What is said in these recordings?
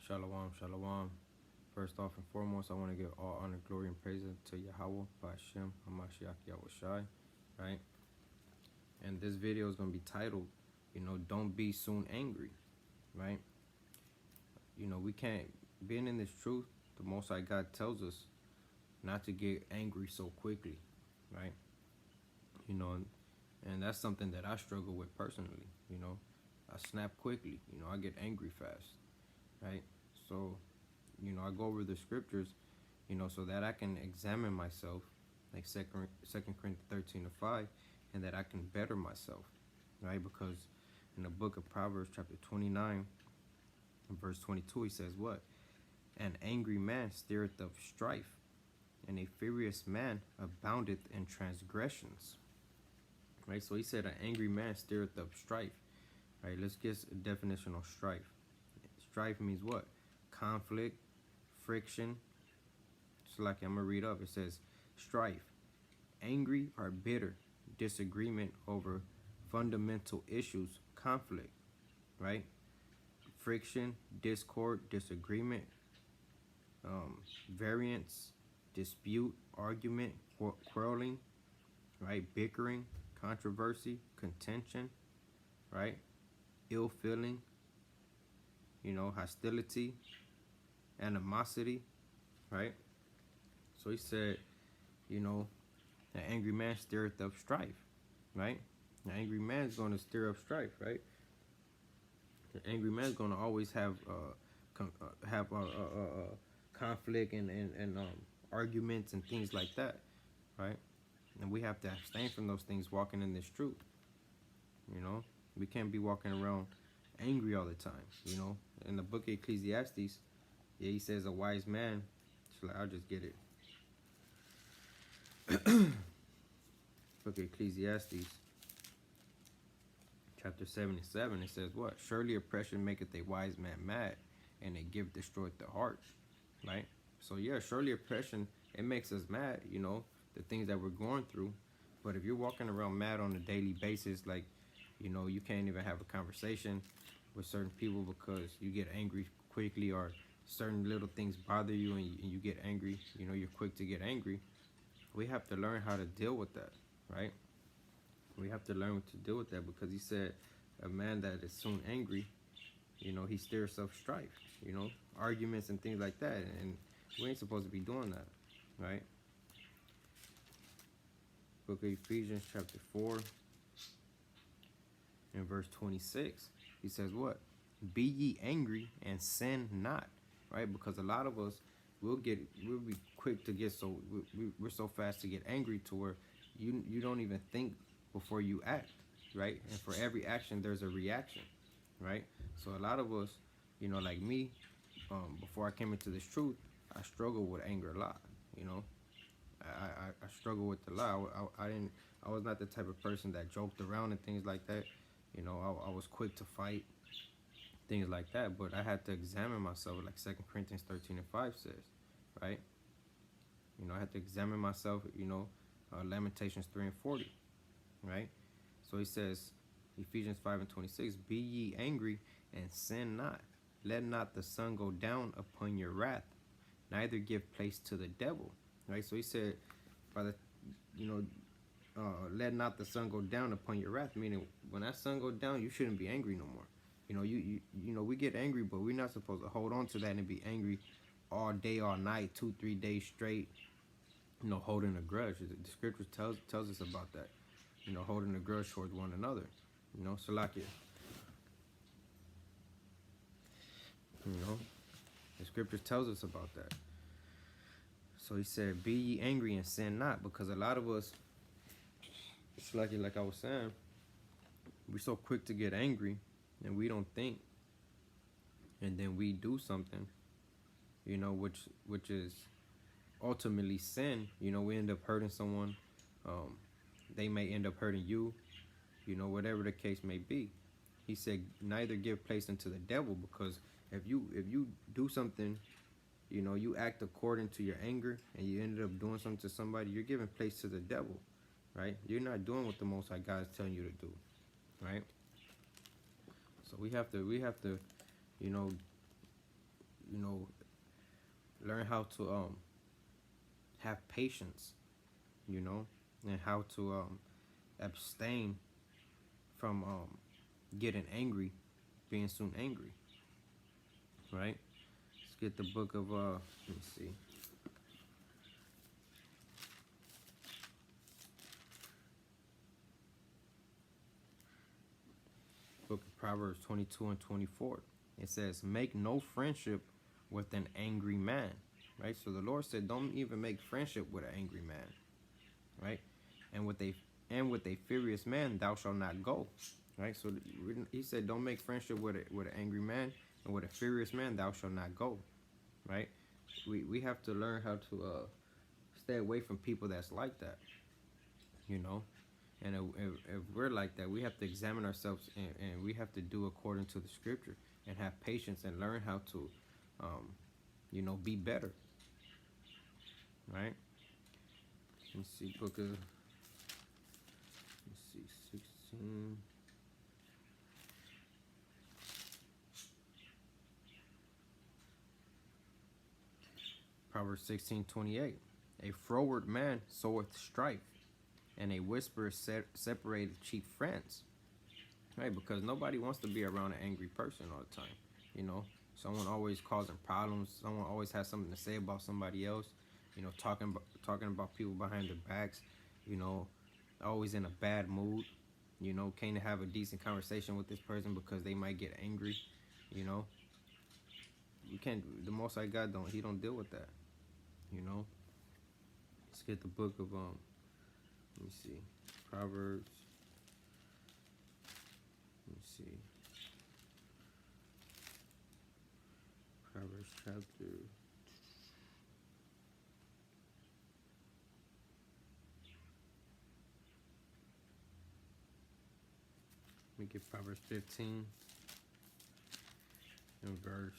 Shalom, shalom. First off and foremost, I want to give all honor, glory, and praise to Yahweh, Ba'ashem, Hamashiach, Yahushai, right? And this video is going to be titled, don't be soon angry, right? We can't, being in this truth, the Most High God tells us not to get angry so quickly, right? And that's something that I struggle with personally, I snap quickly, I get angry fast, right? So, I go over the scriptures, so that I can examine myself, like Second Corinthians 13:5, and that I can better myself, right? Because in the book of Proverbs, chapter 29, and verse 22, he says what? An angry man stirreth up strife, and a furious man aboundeth in transgressions. Right? So he said an angry man stirreth up strife. Right? Let's get a definition of strife. Strife means what? Conflict, friction. So like I'm going to read up. It says strife, angry or bitter disagreement over fundamental issues, conflict, right? Friction, discord, disagreement, variance, dispute, argument, quarreling, right? Bickering, controversy, contention, right? Ill feeling, hostility, animosity, right? So he said, an angry man stirreth up strife, right? An angry man is going to stir up strife, right? An angry man is going to always have conflict and arguments and things like that, right? And we have to abstain from those things walking in this truth. We can't be walking around angry all the time. In the book of Ecclesiastes, he says a wise man, I'll just get it. Book of Ecclesiastes, chapter 77, it says what? Surely oppression maketh a wise man mad, and a gift destroyeth the heart, right? So yeah, surely oppression, it makes us mad, the things that we're going through. But if you're walking around mad on a daily basis, like, you can't even have a conversation with certain people because you get angry quickly, or certain little things bother you and you get angry, you're quick to get angry. We have to learn how to deal with that, right? We have to learn to deal with that, because he said a man that is soon angry, he stirs up strife, arguments and things like that. And we ain't supposed to be doing that, right? Book of Ephesians, chapter 4, and verse 26. He says what? Be ye angry and sin not, right? Because a lot of us, we'll be quick to get we're so fast to get angry to where you don't even think before you act, right? And for every action, there's a reaction, right? So a lot of us, like me, before I came into this truth, I struggled with anger a lot, I struggled with the lot. I was not the type of person that joked around and things like that. I was quick to fight, things like that. But I had to examine myself, like 2 Corinthians 13:5 says, right? I had to examine myself, Lamentations 3:40, right? So he says, Ephesians 5:26, be ye angry and sin not. Let not the sun go down upon your wrath, neither give place to the devil, right? So he said, let not the sun go down upon your wrath, meaning when that sun go down, you shouldn't be angry no more. We get angry, but we're not supposed to hold on to that and be angry all day, all night, 2-3 days straight, holding a grudge. The scripture tells us about that, holding a grudge towards one another, Salakia. The scripture tells us about that. So he said, be ye angry and sin not, because a lot of us, Salakia, like I was saying, we're so quick to get angry and we don't think, and then we do something, which is ultimately sin. We end up hurting someone. They may end up hurting you, whatever the case may be. He said, neither give place unto the devil, because if you do something, you act according to your anger, and you ended up doing something to somebody, you're giving place to the devil, right? You're not doing what the Most High God is telling you to do, right? So we have to, you know, learn how to have patience, you know, and how to abstain from getting angry, being soon angry, right? Let's get the book of let me see, book of Proverbs 22 and 24. It says, "Make no friendship with an angry man." Right? So the Lord said, don't even make friendship with an angry man, right? And with a furious man thou shalt not go, right? So he said, don't make friendship with an angry man, and with a furious man thou shalt not go, right? We have to learn how to stay away from people that's like that, you know. And if we're like that, we have to examine ourselves, and we have to do according to the scripture, and have patience and learn how to, be better, right? Let me see, book of, let me see, 16. Proverbs 16:28. A froward man soweth strife, and a whisperer separated chief friends. Right? Because nobody wants to be around an angry person all the time. You know, someone always causing problems. Someone always has something to say about somebody else. You know, talking about people behind their backs. You know, always in a bad mood. You know, can't have a decent conversation with this person because they might get angry. You know, you can't. The Most High God he don't deal with that. You know, let's get the book of let me see, Proverbs. Let me see, Proverbs chapter. Let me get Proverbs 15 and verse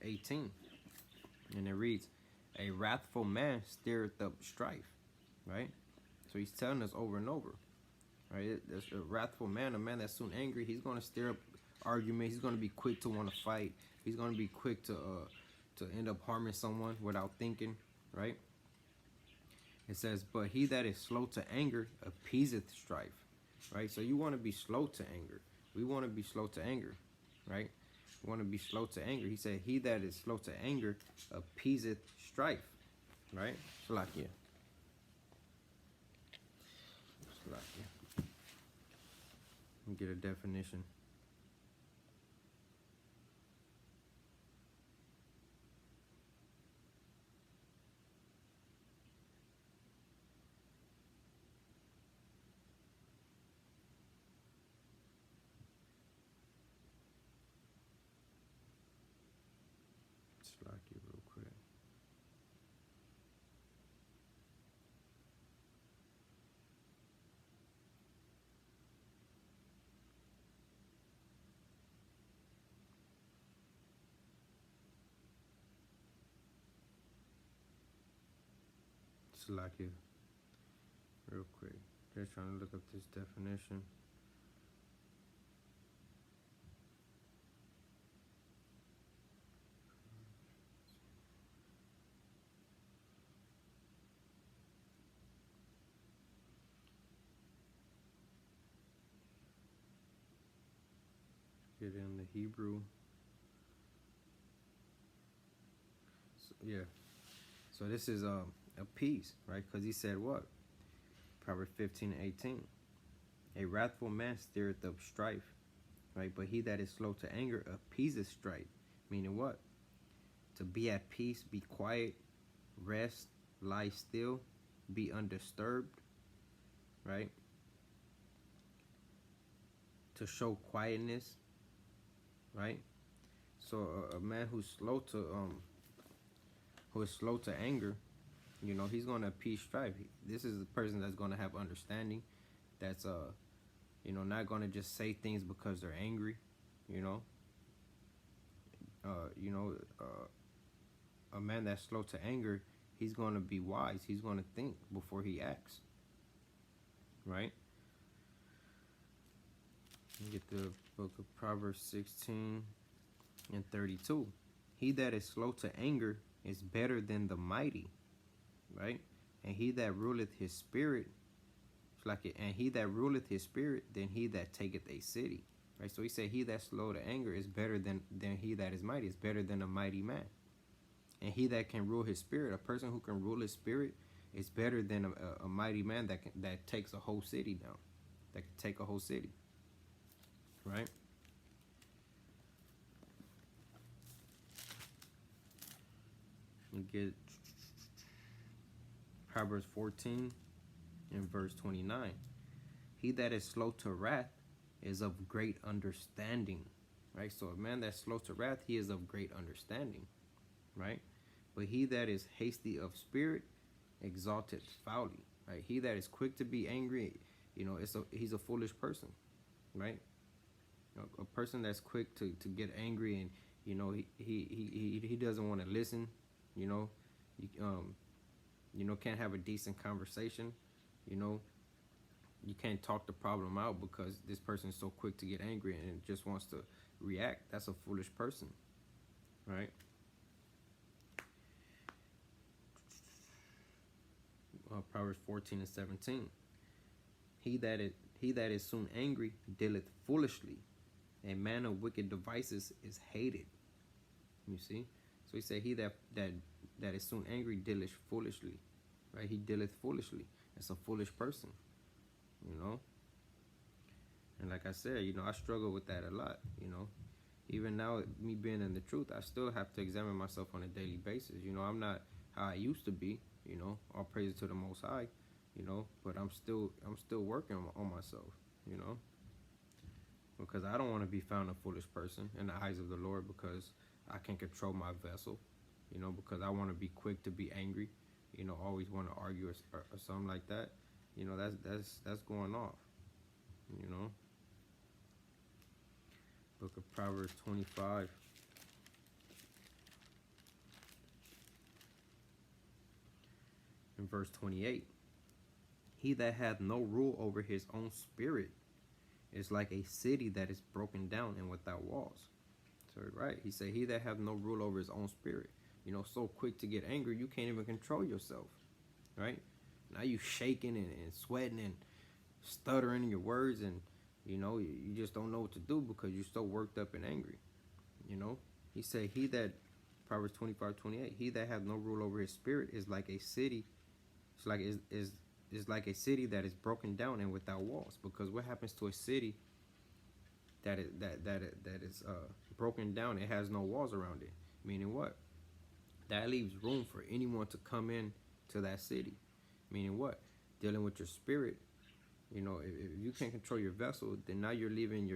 18. And it reads, "A wrathful man stirreth up strife." Right? So he's telling us over and over. Right? There's a wrathful man, a man that's soon angry. He's going to stir up argument. He's going to be quick to want to fight. He's going to be quick to end up harming someone without thinking. Right? It says, "But he that is slow to anger appeaseth strife." Right? So you want to be slow to anger. We want to be slow to anger. Right? We want to be slow to anger. He said, "He that is slow to anger appeaseth strife." Right? Salakia. Salakia. Let me get a definition. Salakia real quick. Salakia real quick. Just trying to look up this definition. Get in the Hebrew. So, yeah. So this is a piece, right? Because he said what? Proverbs 15 and 18. "A wrathful man stirreth up strife," right? "But he that is slow to anger appeaseth strife." Meaning what? To be at peace, be quiet, rest, lie still, be undisturbed, right? To show quietness, right? So a man who is slow to anger, you know, he's going to appease strife. This is the person that's going to have understanding, that's not going to just say things because they're angry, you know. A man that's slow to anger, he's going to be wise. He's going to think before he acts, right? Get the book of Proverbs 16 And 32, he that is slow to anger is better than the mighty, right? And he that ruleth his spirit, like it, and he that ruleth his spirit, than he that taketh a city, right? So he said, he that's slow to anger is better than he that is mighty. Is better than a mighty man. And he that can rule his spirit, a person who can rule his spirit, is better than a mighty man that takes a whole city down, that can take a whole city, right? You get Proverbs 14 and verse 29. He that is slow to wrath is of great understanding, right? So a man that's slow to wrath, he is of great understanding, right? But he that is hasty of spirit exalted folly, right? He that is quick to be angry, he's a foolish person, right? A person that's quick to get angry, and he doesn't want to listen, can't have a decent conversation, you know, you can't talk the problem out because this person is so quick to get angry and just wants to react. That's a foolish person, right? Proverbs 14 and 17. He that is soon angry dealeth foolishly. A man of wicked devices is hated. You see? So he said, he that is soon angry dealeth foolishly. Right? He dealeth foolishly. It's a foolish person. And like I said, I struggle with that a lot. Even now, me being in the truth, I still have to examine myself on a daily basis. I'm not how I used to be. All praise to the Most High. But I'm still working on myself. Because I don't want to be found a foolish person in the eyes of the Lord, because I can control my vessel. Because I want to be quick to be angry. Always want to argue or something like that. That's going off. Book of Proverbs 25. In verse 28. He that hath no rule over his own spirit is like a city that is broken down and without walls. So right, he said, he that hath no rule over his own spirit. So quick to get angry, you can't even control yourself. Right? Now you shaking and sweating and stuttering in your words, and you just don't know what to do because you're so worked up and angry. He said, he that, Proverbs 25:28, he that hath no rule over his spirit is like a city. It's like a city that is broken down and without walls. Because what happens to a city that is broken down? It has no walls around it. Meaning what? That leaves room for anyone to come in to that city. Meaning what? Dealing with your spirit. If you can't control your vessel, then now you're leaving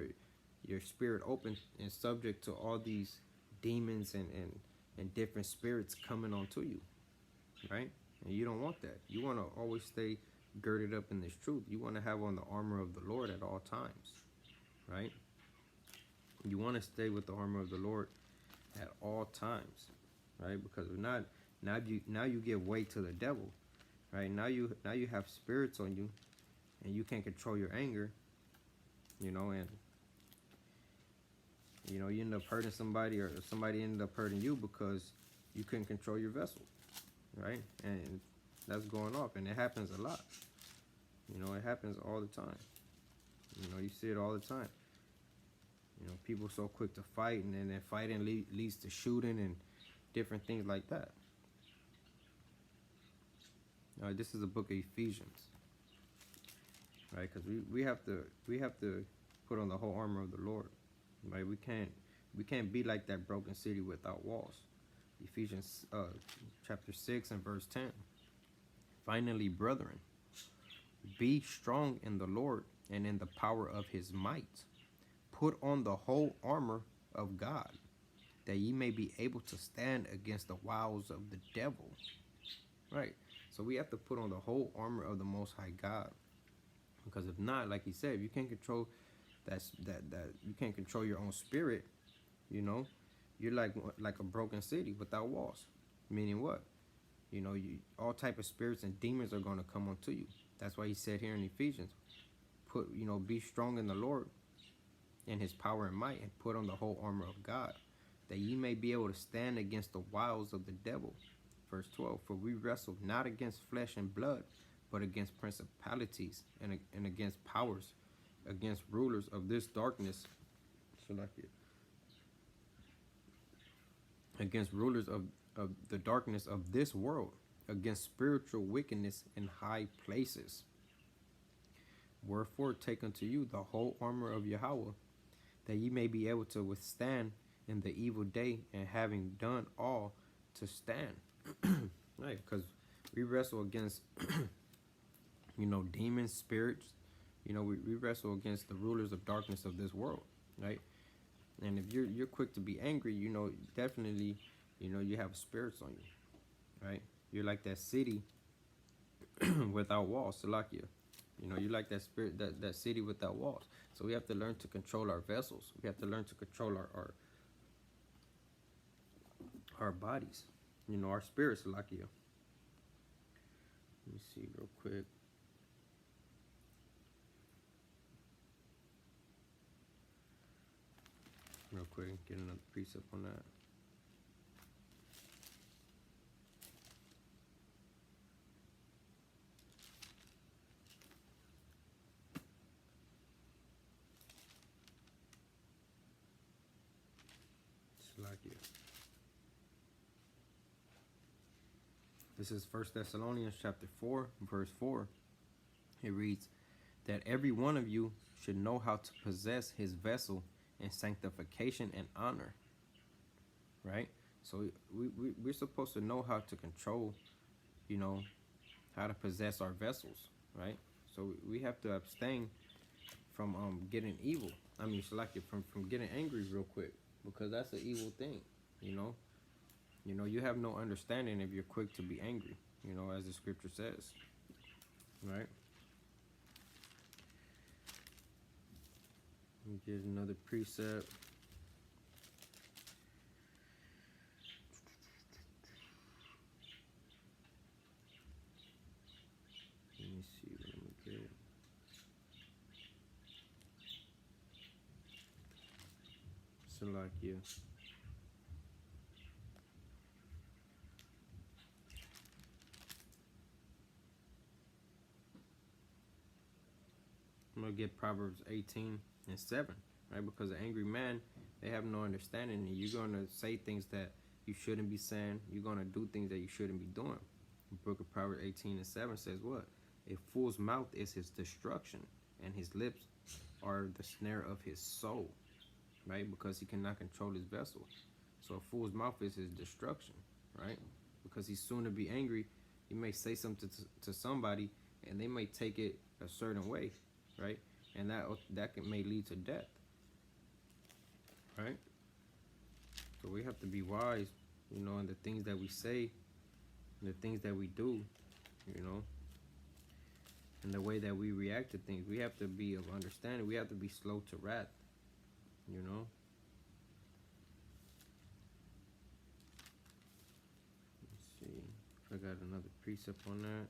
your spirit open and subject to all these demons and different spirits coming onto you, right? And you don't want that. You want to always stay girded up in this truth. You want to have on the armor of the Lord at all times, right? You want to stay with the armor of the Lord at all times, right? Because if not, now you give way to the devil, right? Now you have spirits on you, and you can't control your anger, and you end up hurting somebody, or somebody ended up hurting you because you couldn't control your vessel, right? And that's going off, and it happens a lot. It happens all the time. You see it all the time. People so quick to fight, and then fighting leads to shooting and different things like that. This is the book of Ephesians, right? Because we have to put on the whole armor of the Lord, right? We can't be like that broken city without walls. Ephesians chapter 6 and verse 10. Finally, brethren, be strong in the Lord and in the power of his might. Put on the whole armor of God, that ye may be able to stand against the wiles of the devil. Right? So we have to put on the whole armor of the Most High God. Because if not, like he said, if you can't control that you can't control your own spirit, you're like a broken city without walls. Meaning what? All type of spirits and demons are going to come onto you. That's why he said here in Ephesians, be strong in the Lord and his power and might, and put on the whole armor of God, that ye may be able to stand against the wiles of the devil. Verse 12, for we wrestle not against flesh and blood, but against principalities and against powers, against rulers of this darkness. So like it. Against rulers of the darkness of this world, against spiritual wickedness in high places. Wherefore take unto you the whole armor of Yahweh, that ye may be able to withstand in the evil day, and having done all, to stand. Right, because we wrestle against, demons, spirits. We wrestle against the rulers of darkness of this world, right? And if you're quick to be angry, definitely, you have spirits on you, right? You're like that city without walls, Salakia. You're like that spirit, that city without walls. So we have to learn to control our vessels. We have to learn to control our bodies, our spirits, Salakia. Let me see real quick. Get another precept on that. Salakia. This is 1 Thessalonians chapter 4, verse 4. It reads, that every one of you should know how to possess his vessel in sanctification and honor. Right? So we're supposed to know how to control, how to possess our vessels, right? So we have to abstain from getting evil. From getting angry real quick, because that's an evil thing, you have no understanding if you're quick to be angry, as the scripture says, right? Let me get another precept. Let me see what I'm gonna get. Salakia. I'm gonna get Proverbs 18:7, right? Because an angry man, they have no understanding, and you're gonna say things that you shouldn't be saying. You're gonna do things that you shouldn't be doing. The book of Proverbs 18:7 says what? A fool's mouth is his destruction, and his lips are the snare of his soul, right? Because he cannot control his vessel. So a fool's mouth is his destruction, right? Because he's soon to be angry. He may say something to somebody, and they may take it a certain way, right? And that may lead to death, right? So we have to be wise, in the things that we say, the things that we do, and the way that we react to things. We have to be of understanding. We have to be slow to wrath, Let's see. I got another precept on that.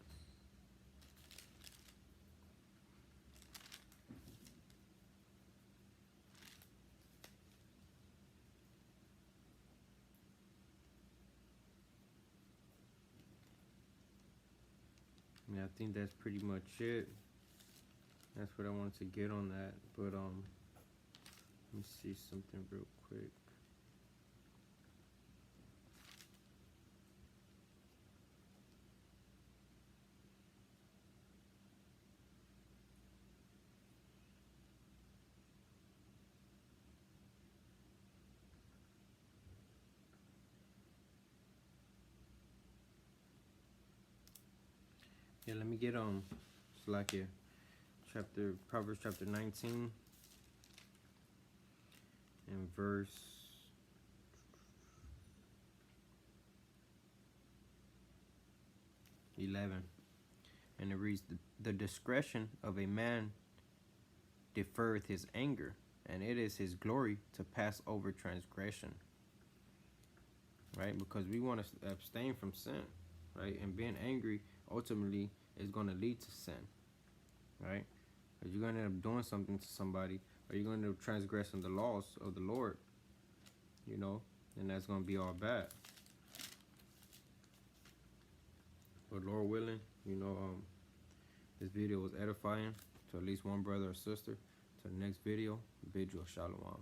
Yeah, I think that's pretty much it. That's what I wanted to get on that. But let me see something real quick. Yeah, let me get Salakia, Proverbs chapter 19 and verse 11. And it reads, the discretion of a man deferreth his anger, and it is his glory to pass over transgression. Right? Because we want to abstain from sin, right? And being angry ultimately is going to lead to sin, right? Because you're going to end up doing something to somebody, or you're going to transgress the laws of the Lord, then that's gonna be all bad. But Lord willing, this video was edifying to at least one brother or sister. To the next video, bid you a shalom.